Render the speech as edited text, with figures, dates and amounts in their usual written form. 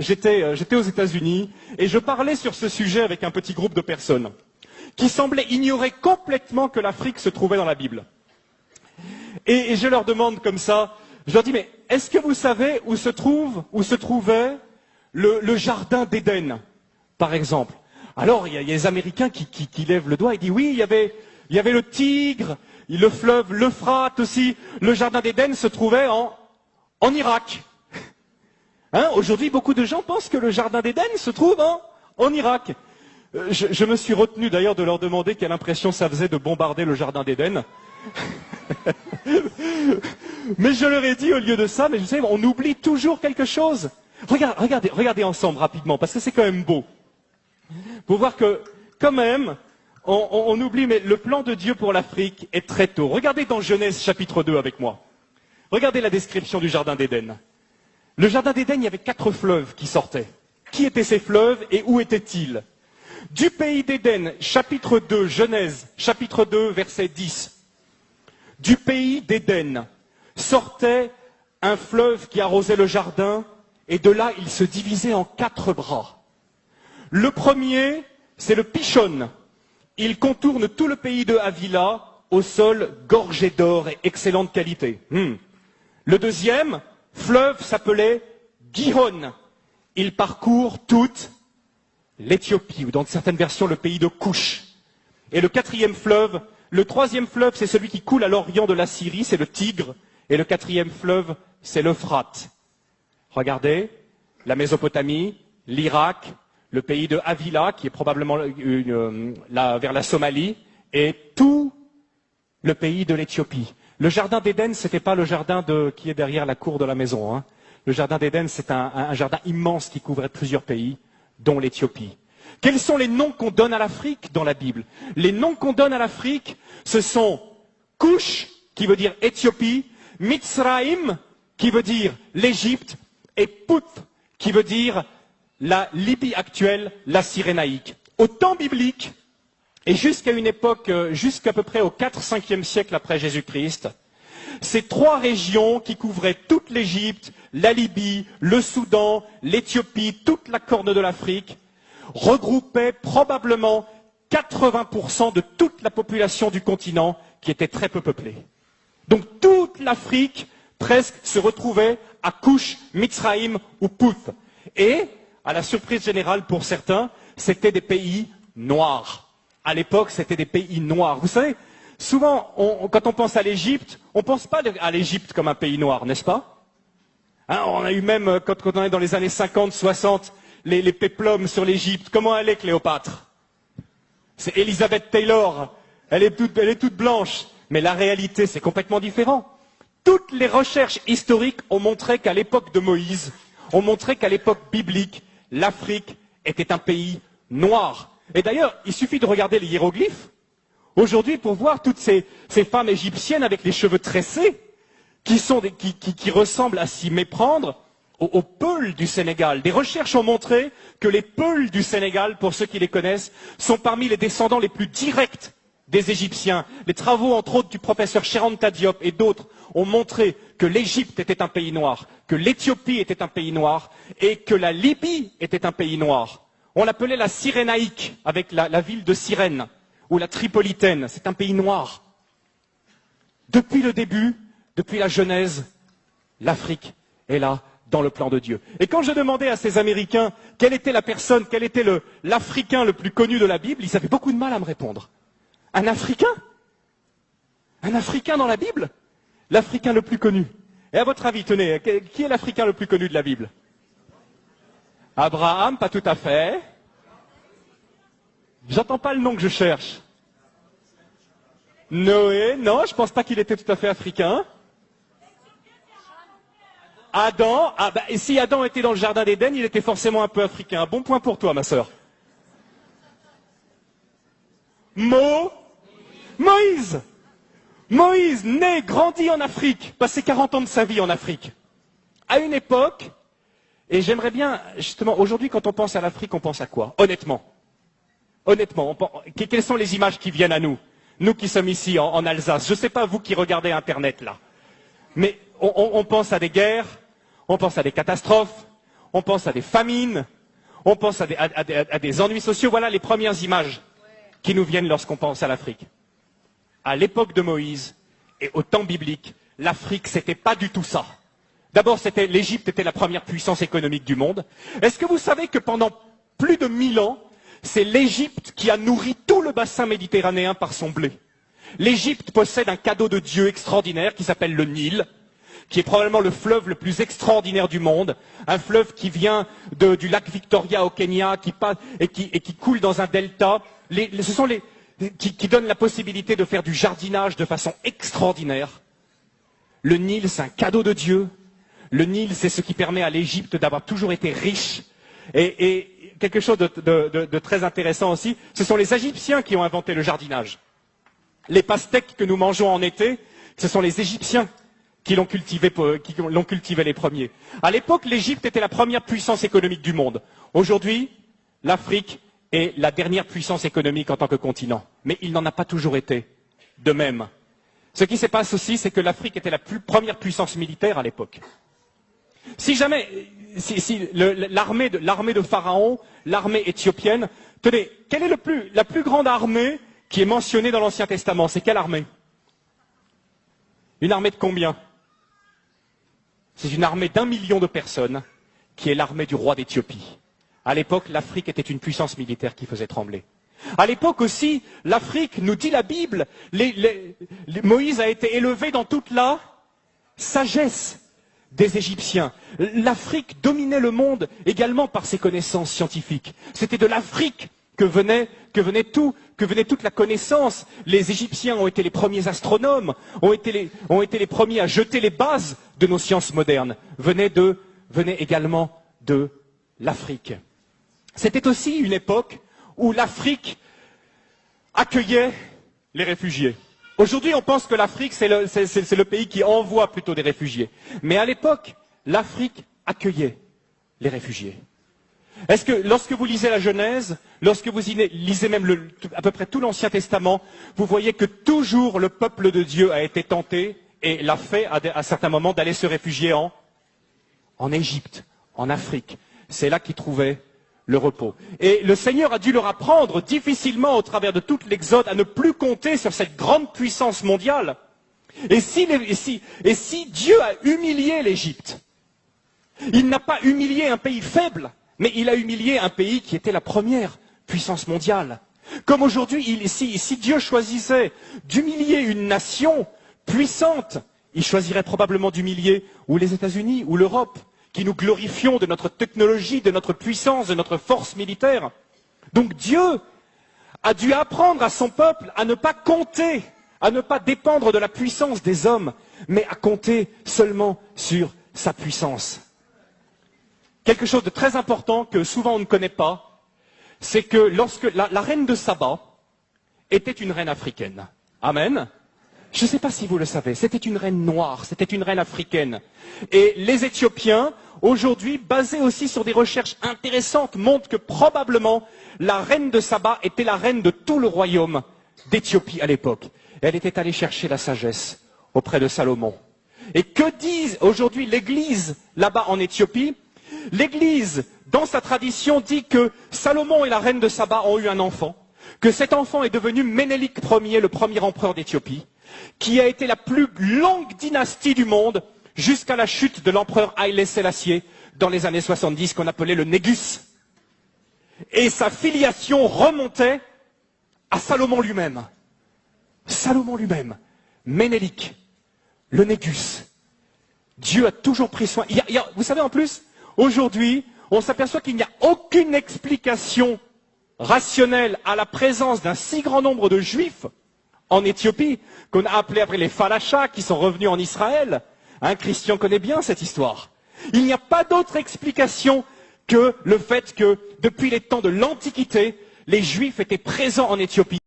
j'étais aux États-Unis et je parlais sur ce sujet avec un petit groupe de personnes qui semblaient ignorer complètement que l'Afrique se trouvait dans la Bible. Et je leur demande comme ça, je leur dis, mais est-ce que vous savez où se trouvait le jardin d'Éden, par exemple? Alors, il y a les Américains qui lèvent le doigt et disent, oui, il y avait le Tigre, le fleuve, l'Euphrate aussi. Le jardin d'Éden se trouvait en Irak. Hein, aujourd'hui, beaucoup de gens pensent que le jardin d'Éden se trouve en Irak. Je me suis retenu d'ailleurs de leur demander quelle impression ça faisait de bombarder le jardin d'Éden. Mais je leur ai dit au lieu de ça, mais vous savez, on oublie toujours quelque chose. Regardez ensemble rapidement, parce que c'est quand même beau. Pour voir que, quand même, on oublie, mais le plan de Dieu pour l'Afrique est très tôt. Regardez dans Genèse chapitre 2 avec moi. Regardez la description du jardin d'Éden. Le jardin d'Éden, il y avait 4 fleuves qui sortaient. Qui étaient ces fleuves et où étaient-ils? Du pays d'Éden, chapitre 2, Genèse, chapitre 2, verset 10. Du pays d'Éden sortait un fleuve qui arrosait le jardin, et de là, il se divisait en 4 bras. Le premier, c'est le Pishon. Il contourne tout le pays de Havila, au sol gorgé d'or et excellente qualité. Le deuxième fleuve s'appelait Gihon. Il parcourt toute l'Éthiopie, ou dans certaines versions, le pays de Couche. Et le troisième fleuve, c'est celui qui coule à l'orient de la Syrie, c'est le Tigre. Et le 4e fleuve, c'est l'Euphrate. Regardez, la Mésopotamie, l'Irak, le pays de Havila, qui est probablement vers la Somalie, et tout le pays de l'Éthiopie. Le jardin d'Éden, ce n'était pas le jardin qui est derrière la cour de la maison. Hein. Le jardin d'Éden, c'est un jardin immense qui couvrait plusieurs pays, dont l'Éthiopie. Quels sont les noms qu'on donne à l'Afrique dans la Bible? Les noms qu'on donne à l'Afrique, ce sont Couche, qui veut dire Éthiopie, Mitzraïm, qui veut dire l'Égypte, et Pouth, qui veut dire la Libye actuelle, la Cyrénaïque. Au temps biblique, et jusqu'à une époque, jusqu'à peu près au 4-5e siècle après Jésus-Christ, ces 3 régions qui couvraient toute l'Égypte, la Libye, le Soudan, l'Éthiopie, toute la corne de l'Afrique, regroupaient probablement 80% de toute la population du continent qui était très peu peuplée. Donc toute l'Afrique, presque, se retrouvait à Couche, Mitzraïm ou Pouth. Et, à la surprise générale pour certains, c'était des pays noirs. À l'époque, c'était des pays noirs. Vous savez, souvent, quand on pense à l'Égypte, on ne pense pas à l'Égypte comme un pays noir, n'est-ce pas? Hein, on a eu même, quand on est dans les années 50, 60, les péplums sur l'Égypte. Comment elle est, Cléopâtre? C'est Elizabeth Taylor. Elle est toute blanche. Mais la réalité, c'est complètement différent. Toutes les recherches historiques ont montré qu'à l'époque de Moïse, ont montré qu'à l'époque biblique, l'Afrique était un pays noir. Et d'ailleurs, il suffit de regarder les hiéroglyphes aujourd'hui pour voir toutes ces femmes égyptiennes avec les cheveux tressés qui ressemblent à s'y méprendre aux Peuls du Sénégal. Des recherches ont montré que les Peuls du Sénégal, pour ceux qui les connaissent, sont parmi les descendants les plus directs des Égyptiens. Les travaux, entre autres, du professeur Cheranta Diop et d'autres ont montré que l'Égypte était un pays noir, que l'Éthiopie était un pays noir et que la Libye était un pays noir. On l'appelait la Cyrénaïque, avec la ville de Cyrène, ou la Tripolitaine. C'est un pays noir. Depuis le début, depuis la Genèse, l'Afrique est là, dans le plan de Dieu. Et quand je demandais à ces Américains quelle était la personne, quel était l'Africain le plus connu de la Bible, ils avaient beaucoup de mal à me répondre. Un Africain? Un Africain dans la Bible? L'Africain le plus connu. Et à votre avis, tenez, qui est l'Africain le plus connu de la Bible? Abraham, pas tout à fait. J'entends pas le nom que je cherche. Noé, non, je pense pas qu'il était tout à fait africain. Adam, et si Adam était dans le jardin d'Éden, il était forcément un peu africain. Bon point pour toi, ma sœur. Moïse. Moïse, né, grandi en Afrique, passé 40 ans de sa vie en Afrique. À une époque, et j'aimerais bien, justement, aujourd'hui, quand on pense à l'Afrique, on pense à quoi? Honnêtement, quelles sont les images qui viennent à nous? Nous qui sommes ici, en Alsace. Je ne sais pas, vous qui regardez Internet, là. Mais on pense à des guerres, on pense à des catastrophes, on pense à des famines, on pense à des ennuis sociaux. Voilà les premières images qui nous viennent lorsqu'on pense à l'Afrique. À l'époque de Moïse et au temps biblique, l'Afrique, c'était pas du tout ça. D'abord, l'Égypte était la première puissance économique du monde. Est-ce que vous savez que pendant plus de 1000 ans, c'est l'Égypte qui a nourri tout le bassin méditerranéen par son blé? L'Égypte possède un cadeau de Dieu extraordinaire qui s'appelle le Nil, qui est probablement le fleuve le plus extraordinaire du monde, un fleuve qui vient du lac Victoria au Kenya, qui coule dans un delta. Qui donne la possibilité de faire du jardinage de façon extraordinaire. Le Nil, c'est un cadeau de Dieu. Le Nil, c'est ce qui permet à l'Égypte d'avoir toujours été riche. Et quelque chose de très intéressant aussi, ce sont les Égyptiens qui ont inventé le jardinage. Les pastèques que nous mangeons en été, ce sont les Égyptiens qui l'ont cultivé les premiers. À l'époque, l'Égypte était la première puissance économique du monde. Aujourd'hui, l'Afrique est la dernière puissance économique en tant que continent. Mais il n'en a pas toujours été de même. Ce qui se passe aussi, c'est que l'Afrique était la première puissance militaire à l'époque. Si l'armée de Pharaon, l'armée éthiopienne, tenez, quelle est la plus grande armée qui est mentionnée dans l'Ancien Testament? C'est quelle armée? Une armée de combien? C'est une armée d'1 million de personnes qui est l'armée du roi d'Éthiopie. À l'époque, l'Afrique était une puissance militaire qui faisait trembler. À l'époque aussi, l'Afrique, nous dit la Bible, Moïse a été élevé dans toute la sagesse des Égyptiens. L'Afrique dominait le monde également par ses connaissances scientifiques. C'était de l'Afrique que venait toute la connaissance. Les Égyptiens ont été les premiers astronomes, ont été les premiers à jeter les bases de nos sciences modernes. Venait également de l'Afrique. C'était aussi une époque où l'Afrique accueillait les réfugiés. Aujourd'hui, on pense que l'Afrique, c'est le pays qui envoie plutôt des réfugiés. Mais à l'époque, l'Afrique accueillait les réfugiés. Est-ce que lorsque vous lisez la Genèse, lorsque vous lisez même à peu près tout l'Ancien Testament, vous voyez que toujours le peuple de Dieu a été tenté et l'a fait à certains moments d'aller se réfugier en Égypte, en Afrique. C'est là qu'ils trouvaient le repos. Et le Seigneur a dû leur apprendre difficilement au travers de toute l'Exode à ne plus compter sur cette grande puissance mondiale. Et si Dieu a humilié l'Égypte, il n'a pas humilié un pays faible, mais il a humilié un pays qui était la première puissance mondiale. Comme aujourd'hui, si Dieu choisissait d'humilier une nation puissante, il choisirait probablement d'humilier ou les États-Unis ou l'Europe, qui nous glorifions de notre technologie, de notre puissance, de notre force militaire. Donc Dieu a dû apprendre à son peuple à ne pas compter, à ne pas dépendre de la puissance des hommes, mais à compter seulement sur sa puissance. Quelque chose de très important que souvent on ne connaît pas, c'est que lorsque la reine de Saba était une reine africaine. Amen. Je ne sais pas si vous le savez, c'était une reine noire, c'était une reine africaine. Et les Éthiopiens, aujourd'hui, basés aussi sur des recherches intéressantes, montrent que probablement la reine de Saba était la reine de tout le royaume d'Éthiopie à l'époque. Elle était allée chercher la sagesse auprès de Salomon. Et que dit aujourd'hui l'Église là-bas en Éthiopie? L'Église, dans sa tradition, dit que Salomon et la reine de Saba ont eu un enfant, que cet enfant est devenu Ménélik Ier, le premier empereur d'Éthiopie, qui a été la plus longue dynastie du monde jusqu'à la chute de l'empereur Haïlé Sélassié dans les années 70, qu'on appelait le Négus. Et sa filiation remontait à Salomon lui-même. Salomon lui-même, Ménélik, le Négus. Dieu a toujours pris soin. Vous savez, en plus, aujourd'hui, on s'aperçoit qu'il n'y a aucune explication rationnelle à la présence d'un si grand nombre de Juifs en Éthiopie, qu'on a appelé après les Falachas, qui sont revenus en Israël. Christian connaît bien cette histoire. Il n'y a pas d'autre explication que le fait que, depuis les temps de l'Antiquité, les Juifs étaient présents en Éthiopie.